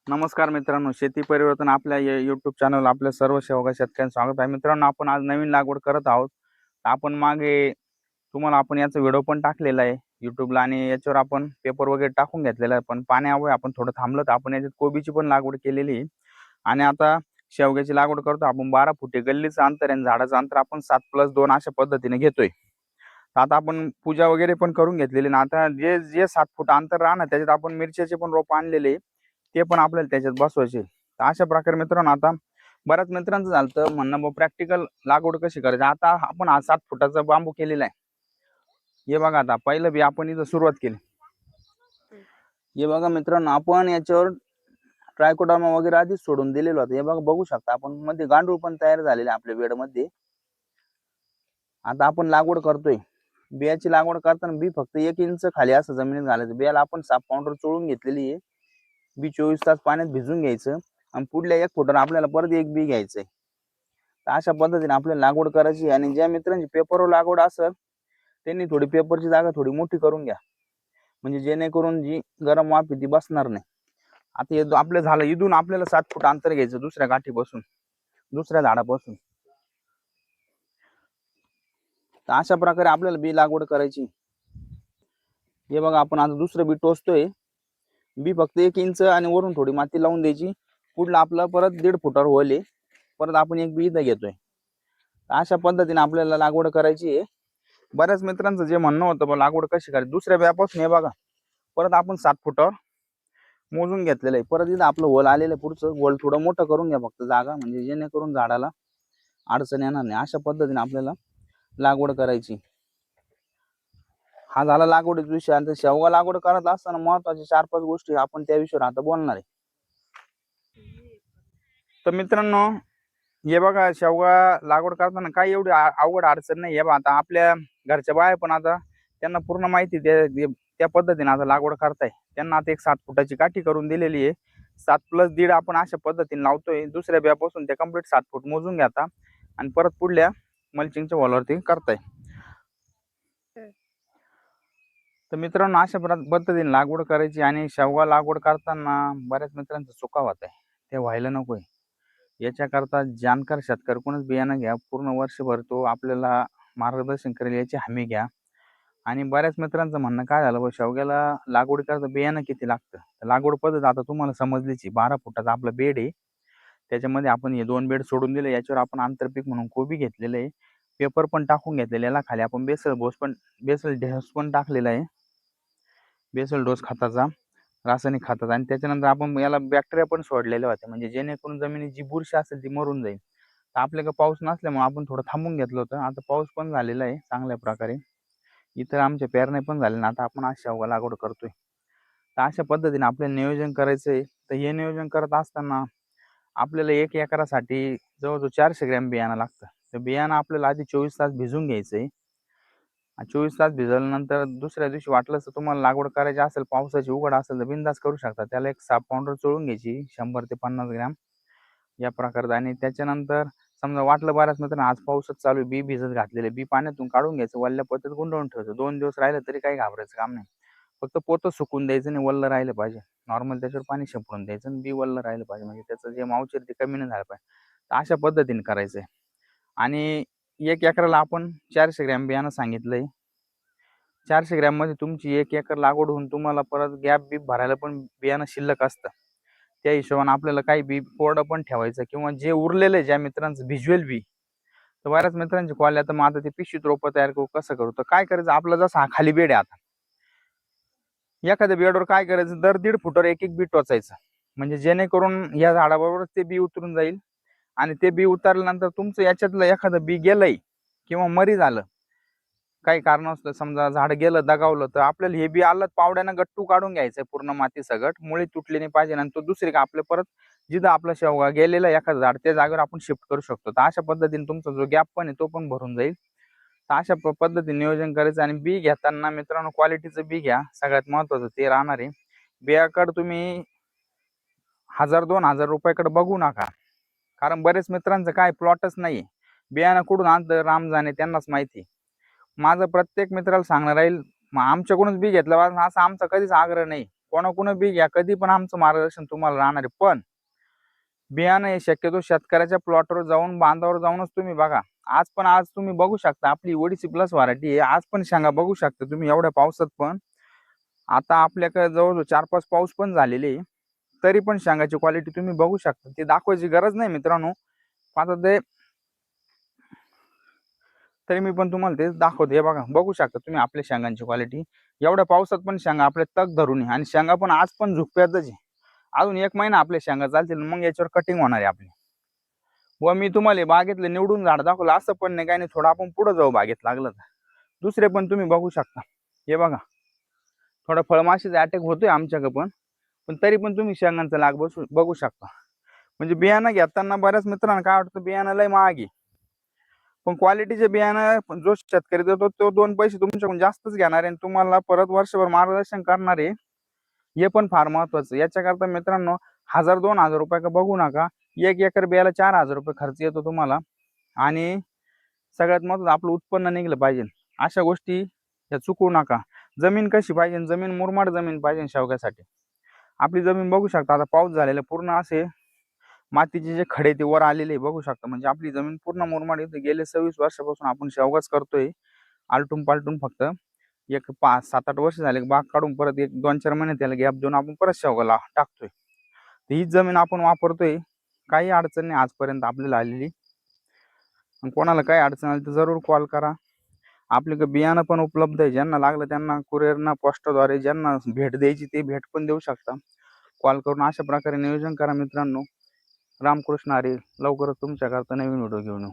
नमस्कार मित्रांनो, शेती परिवर्तन आपल्या यूट्यूब चॅनल आपल्या सर्व शेवगा शेतकऱ्यांचं स्वागत आहे. मित्रांनो, आपण आज नवीन लागवड करत आहोत. आपण मागे तुम्हाला आपण याचा व्हिडिओ पण टाकलेला आहे यूट्यूबला आणि याच्यावर आपण पेपर वगैरे टाकून घेतलेला आहे. पण पाण्यामुळे आपण थोडं थांबलं, तर आपण याच्यात कोबीची पण लागवड केलेली आहे. आणि आता शेवग्याची लागवड करतो आपण. 12 फुटे गल्लीचं अंतर आहे, झाडाचं अंतर आपण 7+2 अशा पद्धतीने घेतोय. तर आता आपण पूजा वगैरे पण करून घेतलेली ना. आता जे जे 7 फूट अंतर राहणार त्याच्यात आपण मिरच्याचे पण रोप आणलेले, ते पण आपल्याला त्याच्यात बसवायचे. तर अशा प्रकारे मित्रांनो, आता बऱ्याच मित्रांचं झालं तर म्हणणं प्रॅक्टिकल लागवड कशी करायची. आता आपण हा 7 फुटाचा बांबू केलेला आहे. हे बघा, आता पहिलं बी आपण इथं सुरुवात केली. हे बघा मित्रांनो, आपण याच्यावर ट्रायकोडर्मा वगैरे आधीच सोडून दिलेलं होतं. हे बघा, बघू शकता आपण मध्ये गांडूळ पण तयार झालेले आपल्या बेडमध्ये. आता आपण लागवड करतोय. बियाची लागवड करताना बी फक्त 1 इंच खाली असं जमिनीत घालायचं. बियाला आपण साफ पावडर चोळून घेतलेली आहे. बी 24 तास पाण्यात भिजून घ्यायचं आणि पुढल्या 1 फुटावर आपल्याला परत एक बी घ्यायचंय. तर अशा पद्धतीने आपल्याला लागवड करायची. आणि ज्या मित्रांची पेपरवर लागवड असेल त्यांनी थोडी पेपरची जागा थोडी मोठी करून घ्या, म्हणजे जेणेकरून जी गरम वाफ ती बसणार नाही. आता हे आपलं झालं, इथून आपल्याला 7 फूट अंतर घ्यायचं दुसऱ्या गाठीपासून, दुसऱ्या झाडापासून. तर अशा प्रकारे आपल्याला बी लागवड करायची. हे बघा, आपण आता दुसरं बी टोचतोय. बी फक्त 1 इंच आणि वरून थोडी माती लावून द्यायची. पुढलं आपलं परत 1.5 फुटावर होले, परत आपण एक बी इथं घेतोय. अशा पद्धतीने आपल्याला लागवड करायची आहे. बऱ्याच मित्रांचं जे म्हणणं होतं लागवड कशी करायची दुसऱ्या बियापासून, हे बघा परत आपण 7 फुटावर मोजून घेतलेलं आहे. परत इथं आपलं होल आलेलं आहे. पुढचं होल थोडं मोठं करून घ्या फक्त जागा, म्हणजे जेणेकरून झाडाला अडचण येणार नाही. अशा पद्धतीने आपल्याला लागवड करायची. हा झाला लागवडीचा विषय. आणि शेवगा लागवड करत असताना महत्वाच्या 4-5 गोष्टी आपण त्या विषयावर आता बोलणार आहे. तर मित्रांनो, हे बघा, शेवगा लागवड करताना काही एवढी अवघड अडचण नाही. हे बघा, आता आपल्या घरच्या बाया पण आता त्यांना पूर्ण माहिती त्या पद्धतीने आता लागवड करताय. त्यांना आता एक 7 फुटाची काठी करून दिलेली आहे. 7+1.5 आपण अशा पद्धतीने लावतोय. दुसऱ्या बियापासून ते कम्प्लीट 7 फूट मोजून घ्या आणि परत पुढल्या मल्चिंगच्या वॉलवरती करताय. तर मित्रांनो, अशा पद्धतीने लागवड करायची. आणि शेवगा लागवड करताना बऱ्याच मित्रांचं चुका होत आहे, ते व्हायला नकोय. याच्याकरता जाणकार शेतकऱ्याकडूनच बियाणं घ्या. पूर्ण वर्षभर तो आपल्याला मार्गदर्शन करेल याची हमी घ्या. आणि बऱ्याच मित्रांचं म्हणणं काय झालं, शेवग्याला लागवड करता बियाणं किती लागतं. तर लागवड पद्धत आता तुम्हाला समजलीची. 12 फुटाचा आपला बेड आहे. त्याच्यामध्ये आपण हे 2 बेड सोडून दिले. याच्यावर आपण आंतरपीक म्हणून कोबी घेतलेलं आहे. पेपर पण टाकून घेतलेला. याला खाली आपण बेसल डोस पण टाकलेला आहे. बेसल डोस खताचा, रासायनिक खताचा. आणि त्याच्यानंतर आपण याला बॅक्टेरिया पण सोडलेले होते, म्हणजे जेणेकरून जमिनीत जी बुरशी असेल ती मरून जाईल. तर आपल्याकडे पाऊस नसल्यामुळे आपण थोडं थांबून घेतलं होतं. आता पाऊस पण झालेला आहे चांगल्या प्रकारे. इतर आमच्या पेरण्या पण झाल्या ना. आता आपण आज शेवगा लागवड करतोय. तर अशा पद्धतीने आपल्याला नियोजन करायचंय. तर हे नियोजन करत असताना आपल्याला 1 एकरासाठी जवळजवळ 400 ग्रॅम बियाणं लागतं. तर बियाणं आपल्याला आधी 24 तास भिजून घ्यायचंय. 24 तास भिजवल्यानंतर दुसऱ्या दिवशी वाटलं तर तुम्हाला लागवड करायची असेल, पावसाची उघड असेल तर बिंदास करू शकता. त्याला एक साफ पावडर चोळून घ्यायची 100 ते 50 ग्रॅम या प्रकारे. आणि त्याच्यानंतर समजा वाटलं बऱ्याच मित्रांनो आज पाऊसच चालू आहे, बी भिजत घातलेले, बी पाण्यातून काढून घ्यायचं, वल्ल्या पोत्यात गुंडवून ठेवायचं. 2 दिवस राहिलं तरी काही घाबरायचं काम नाही. फक्त पोतं सुकून द्यायचं नाही, वल्ल राहिलं पाहिजे. नॉर्मल त्याच्यावर पाणी शिंपडून द्यायचं आणि बी वल्ल राहिलं पाहिजे, म्हणजे त्याचं जे मावचर ते कमी नाही झालं पाहिजे. तर अशा पद्धतीने करायचंय. आणि 1 एकराला आपण 400 ग्रॅम बियाणं सांगितलंय. 400 ग्रॅम मध्ये तुमची 1 एकर लागवड होऊन तुम्हाला परत गॅप बीप भरायला पण बियाणं शिल्लक असतं. त्या हिशोबाने आपल्याला काही बी कोरडं पण ठेवायचं, किंवा जे उरलेलं ज्या मित्रांचं भिजवेल बी. तर बऱ्याच मित्रांची कॉल आहे, तर मग आता ते पिशवीत रोपं तयार करू कसं करू. तर काय करायचं, आपला जसा हा खाली बेड आहे, आता एखाद्या बेडवर काय करायचं, दर 1.5 फुटावर एक एक बी टोचायचं, म्हणजे जेणेकरून या झाडाबरोबरच ते बी उतरून जाईल. आणि ते बी उतरल्यानंतर तुमचं याच्यातलं एखादं बी गेलंय किंवा मरी झालं काही कारण असतं, समजा झाड गेलं दगावलं, तर आपल्याला हे बी आलं पावड्यानं गट्टू काढून घ्यायचंय, पूर्ण माती सगट, मुळी तुटली नाही पाहिजे. आणि तो दुसरी का आपल्या परत जिथं आपला शेवगा गेलेला एखादं झाड त्या जागेवर आपण शिफ्ट करू शकतो. तर अशा पद्धतीने तुमचा जो गॅप पण आहे तो पण भरून जाईल. तर अशा पद्धतीने नियोजन करायचं. आणि बी घेताना मित्रांनो क्वालिटीचं बी घ्या, सगळ्यात महत्वाचं ते राहणार आहे. बियाकडे तुम्ही 1000-2000 रुपयाकडे बघू नका, कारण बरेच मित्रांचं काय प्लॉटच नाही. बियाणं कुठून आणतं राम जाणे त्यांनाच माहिती. माझं प्रत्येक मित्राला सांगणार राहील, आमच्याकडूनच बी घेतलं पाहिजे असं आमचा कधीच आग्रह नाही. कोणाकोणा बी घ्या, कधी पण आमचं मार्गदर्शन तुम्हाला राहणार आहे. पण बियाणं हे शक्यतो शेतकऱ्याच्या प्लॉटवर जाऊन बांधावर जाऊनच तुम्ही बघा. आज तुम्ही बघू शकता आपली ओडीसी प्लस व्हरायटी आहे. आज पण शेंगा बघू शकता तुम्ही एवढ्या पावसात पण. आता आपल्याकडे जवळ 4-5 पाऊस पण झालेले आहे, तरी पण शेंगाची क्वालिटी तुम्ही बघू शकता. ती दाखवायची गरज नाही मित्रांनो. आता ते तरी मी पण तुम्हाला तेच दाखवतो. हे बघा, बघू शकता तुम्ही आपल्या शेंगांची क्वालिटी. एवढ्या पावसात पण शेंगा आपल्या तग धरून आहे आणि शेंगा पण आज पण झुकप्यातच आहे. अजून 1 महिना आपल्या शेंगा चालतील, मग याच्यावर कटिंग होणार आहे आपली. व मी तुम्हाला बागेतले निवडून झाड दाखवलं असं पण नाही, काय नाही. थोडं आपण पुढे जाऊ बागेत लागलं तर. दुसरे पण तुम्ही बघू शकता. हे बघा, थोडा फळमाशीचा अटॅक होतोय आमच्याकडे पण, पण तरी पण तुम्ही शेंगांचा लाग बघू शकता. म्हणजे बियाणं घेताना बऱ्याच मित्रांना काय वाटतं बियाणं लय महाग आहे, पण क्वालिटीचे बियाणं जो शेतकरी देतो तो 2 पैसे तुमच्याकडून जास्तच घेणार आहे आणि तुम्हाला परत वर्षभर मार्गदर्शन करणार आहे. हे पण फार महत्वाचं. याच्याकरता मित्रांनो 1000-2000 रुपये का बघू नका. 1 एकर बियाला 4000 रुपये खर्च येतो तुम्हाला आणि सगळ्यात महत्त्वाचं आपलं उत्पन्न निघलं पाहिजे. अशा गोष्टी या चुकवू नका. जमीन कशी पाहिजे? जमीन मुरमाड जमीन पाहिजे शेवग्यासाठी. आपली जमीन बघू शकता, आता पाऊस झालेला पूर्ण असे मातीचे जे खडे ते वर आलेले बघू शकता. म्हणजे आपली जमीन पूर्ण मुरमाड आहे. गेले 26 वर्षापासून आपण शेवगाच करतोय. आलटून पालटून फक्त एक 5-7-8 वर्ष झाले बाग काढून परत एक 2-4 महिने त्याला गॅप देऊन आपण परत शेवगा टाकतोय. हीच जमीन आपण वापरतोय. काही अडचण नाही आजपर्यंत आपल्याला आलेली. कोणाला काही अडचण आली तर जरूर कॉल करा. आपल्याकडे बियाणं पण उपलब्ध आहे. ज्यांना लागलं त्यांना कुरिअरना पोस्टद्वारे ज्यांना भेट द्यायची ते भेट पण देऊ शकता. कॉल करून अशा प्रकारे नियोजन करा मित्रांनो. रामकृष्ण हरी. लवकरच तुमच्याकरता नवीन व्हिडिओ घेऊन येऊ.